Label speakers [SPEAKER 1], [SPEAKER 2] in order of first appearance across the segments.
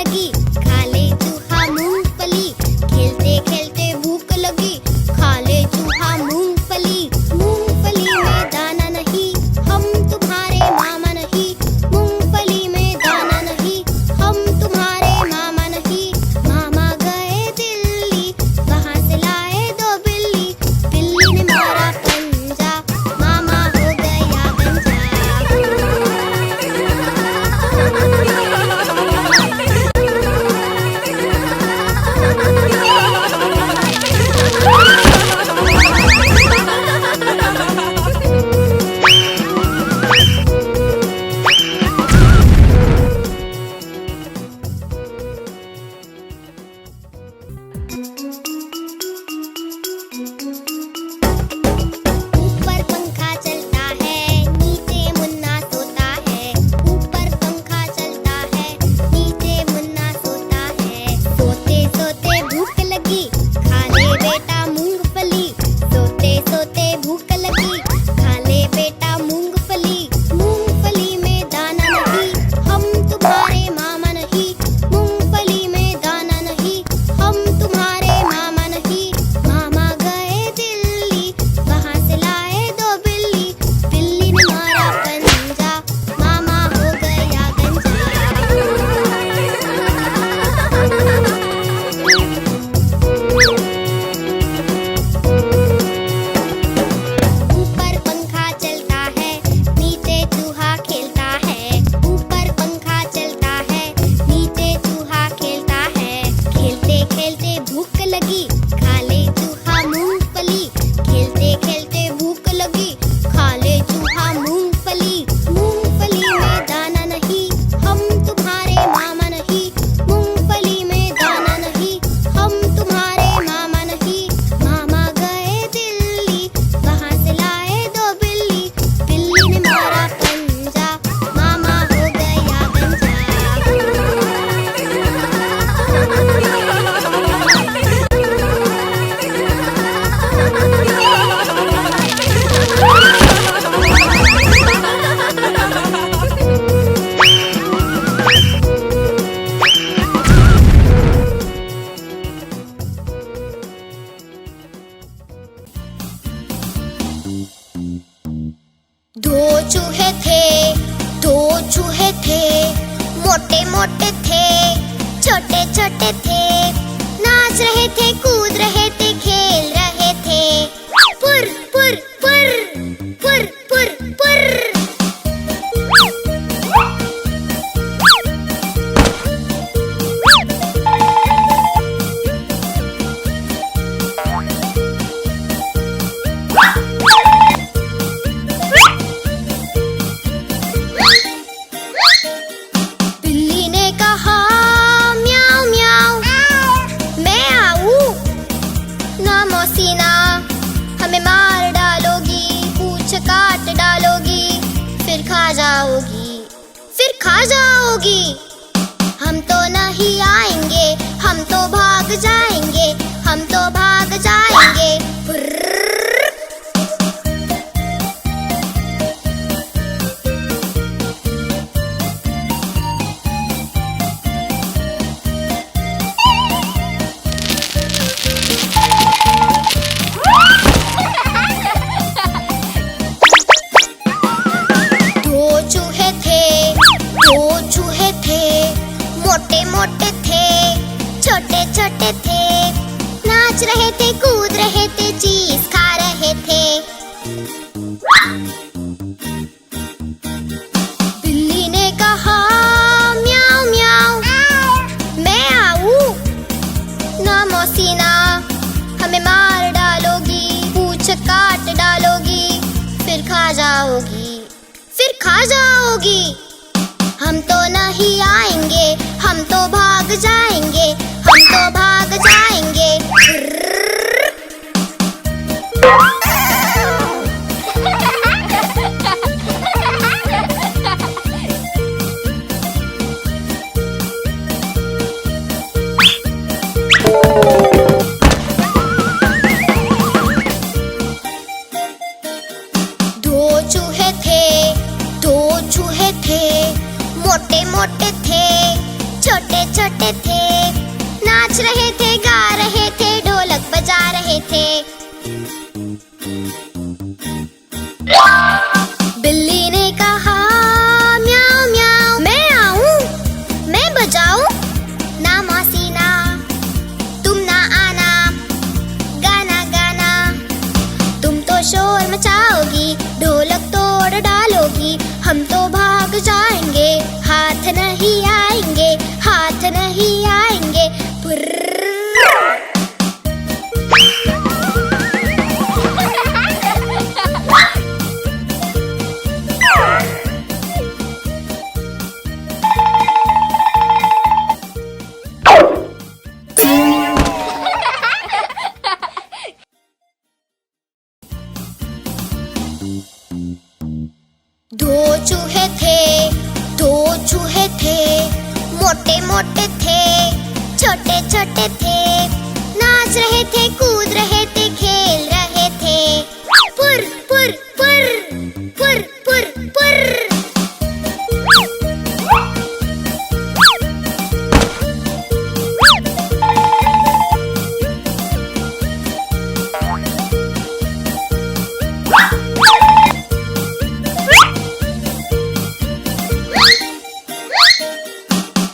[SPEAKER 1] लगी, खा ले चूहा मूंगफली। खेलते खेलते भूख लगी, खा ले चूहा मूंगफली। मूंगफली में दाना नहीं, हम तुम्हारे मामा नहीं। मूंगफली में दाना नहीं, हम तुम्हारे मामा नहीं। मामा गए दिल्ली, वहाँ से लाए दो बिल्ली। बिल्ली ने मारा पंजा, मामा हो गया गंजा। ऊपर पंखा चलता है, नीचे मुन्ना सोता है। ऊपर पंखा चलता है, नीचे मुन्ना सोता है। सोते सोते भूख लगी, खा ले बेटा मूंगफली। सोते सोते भूख लगी, खा ले बेटा मूंगफली। मूंगफली में दाना नहीं, हम तुम्हारे मामा नहीं। मूंगफली में दाना नहीं, हम तुम्हारे मामा नहीं। मामा गए दिल्ली, वहाँ से लाए दो बिल्ली। बिल्ली ने मारा पंजा, मामा हो गया गंजा। ऊपर पंखा चलता है, नीचे चूहा खेलता है। ऊपर पंखा चलता है, नीचे चूहा खेलता है। खेलते खेलते भूख लगी, खा ले चूहा मूंगफली। खेलते खेलते भूख लगी, खा ले चूहा मूंगफली। मूंगफली में दाना नहीं, हम तुम्हारे मामा नहीं। मूंगफली में दाना नहीं, हम तुम्हारे मामा नहीं। मामा गए दिल्ली, वहाँ से लाए दो बिल्ली। बिल्ली ने मारा पंजा, मामा हो गया गंजा। दो चूहे थे, दो चूहे थे। मोटे मोटे थे, छोटे छोटे थे। नाच रहे थे, कूद रहे थे, खेल रहे थे। पुर पुर पुर, पुर पुर पुर। बिल्ली ने कहा म्याऊ म्याऊ, मैं आऊं ना मौसी ना। हमें मार डालोगी, पूंछ काट डालोगी, फिर खा जाओगी, फिर खा जाओगी। हम तो नहीं आएंगे, हम तो भाग जाएंगे, हम तो भाग जाएंगे। फुर्र। दो चूहे थे, दो चूहे थे। मोटे मोटे थे, छोटे छोटे थे। नाच रहे थे, कूद रहे थे, चीज खा रहे थे। बिल्ली ने कहा म्याऊ म्याऊ, मैं आऊं ना मौसी ना। हमें मार डालोगी, पूंछ काट डालोगी, फिर खा जाओगी, फिर खा जाओगी। हम तो नहीं आएंगे, हम तो भाग जाएंगे, हम तो भाग जाएंगे। मोटे मोटे थे, छोटे छोटे थे, नाच रहे थे, गा रहे थे, ढोलक बजा रहे थे। बिल्ली ने कहा म्याऊं म्याऊं, मैं आऊं, मैं बजाऊं, ना मौसी ना, तुम ना आना, गाना गाना। तुम तो शोर मचाओगी, ढोलक तोड़ डालोगी, हम तो भाग जाएंगे, हाथ नहीं आएंगे, हाथ नहीं आएंगे। पुर्र। दो चूहे थे, दो चूहे थे, मोटे मोटे थे, छोटे छोटे थे, नाच रहे थे, कूद रहे थे, खेल रहे थे। पुर पुर पुर, पुर पुर पुर।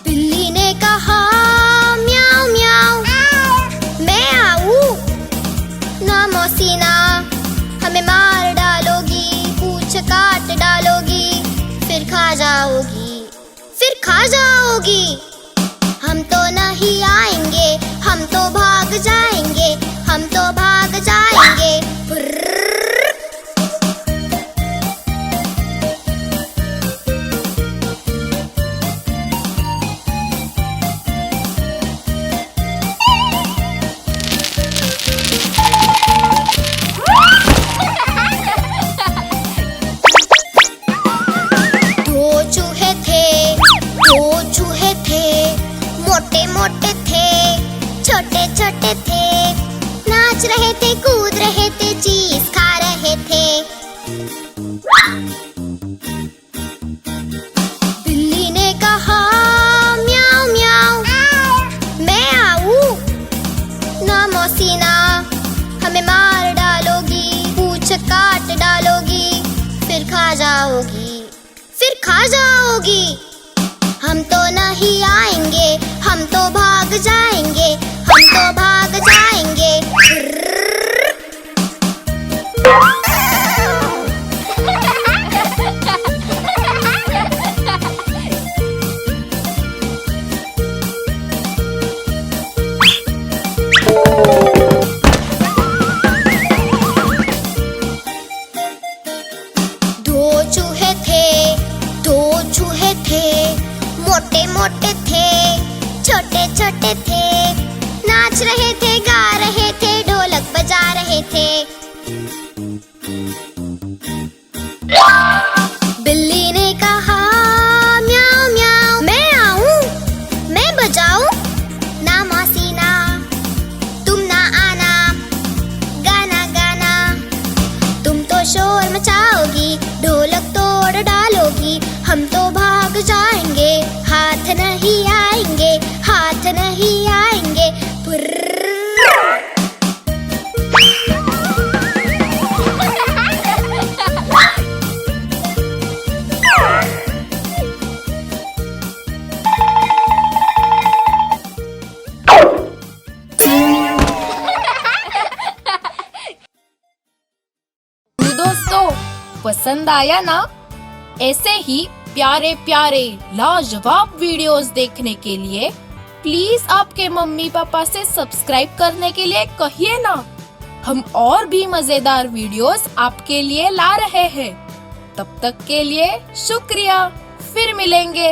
[SPEAKER 1] बिल्ली ने कहा म्याऊं म्याऊं, मैं आऊं, ना मौसी ना, हमें मार डालोगी, पूंछ काट डालोगी, फिर खा जाओगी, फिर खा जाओगी। हम तो नहीं आएंगे, हम तो भाग जाएंगे, हम तो भाग जाएंगे। पुर्र। दो चूहे थे, दो चूहे थे, मोटे मोटे थे, छोटे छोटे थे, नाच रहे थे, कूद रहे थे, चीज खा रहे थे। बिल्ली ने कहा म्याऊं म्याऊं, मैं आऊं, ना मौसी ना, हमें मार डालोगी, पूंछ काट डालोगी, फिर खा जाओगी, फिर खा जाओगी। हम तो नहीं आएंगे, हम तो भाग जाएंगे, हम तो भाग जाएंगे। दो चूहे थे, दो चूहे थे, मोटे मोटे थे, छोटे छोटे थे, नाच रहे थे, गा रहे थे, ढोलक बजा रहे थे। बिल्ली ने कहा म्याऊं म्याऊं, मैं आऊं, मैं बजाऊं, ना मौसी ना, तुम ना आना, गाना गाना। तुम तो शोर मचाओगी, ढोलक तोड़ डालोगी, हम तो भाग जाएंगे, हाथ नहीं आएंगे, हाथ नहीं आएंगे। पुर्र।
[SPEAKER 2] दोस्तों, पसंद आया ना? ऐसे ही प्यारे प्यारे लाजवाब वीडियोस देखने के लिए प्लीज आपके मम्मी पापा से सब्सक्राइब करने के लिए कहिए ना। हम और भी मजेदार वीडियोस आपके लिए ला रहे हैं। तब तक के लिए शुक्रिया। फिर मिलेंगे।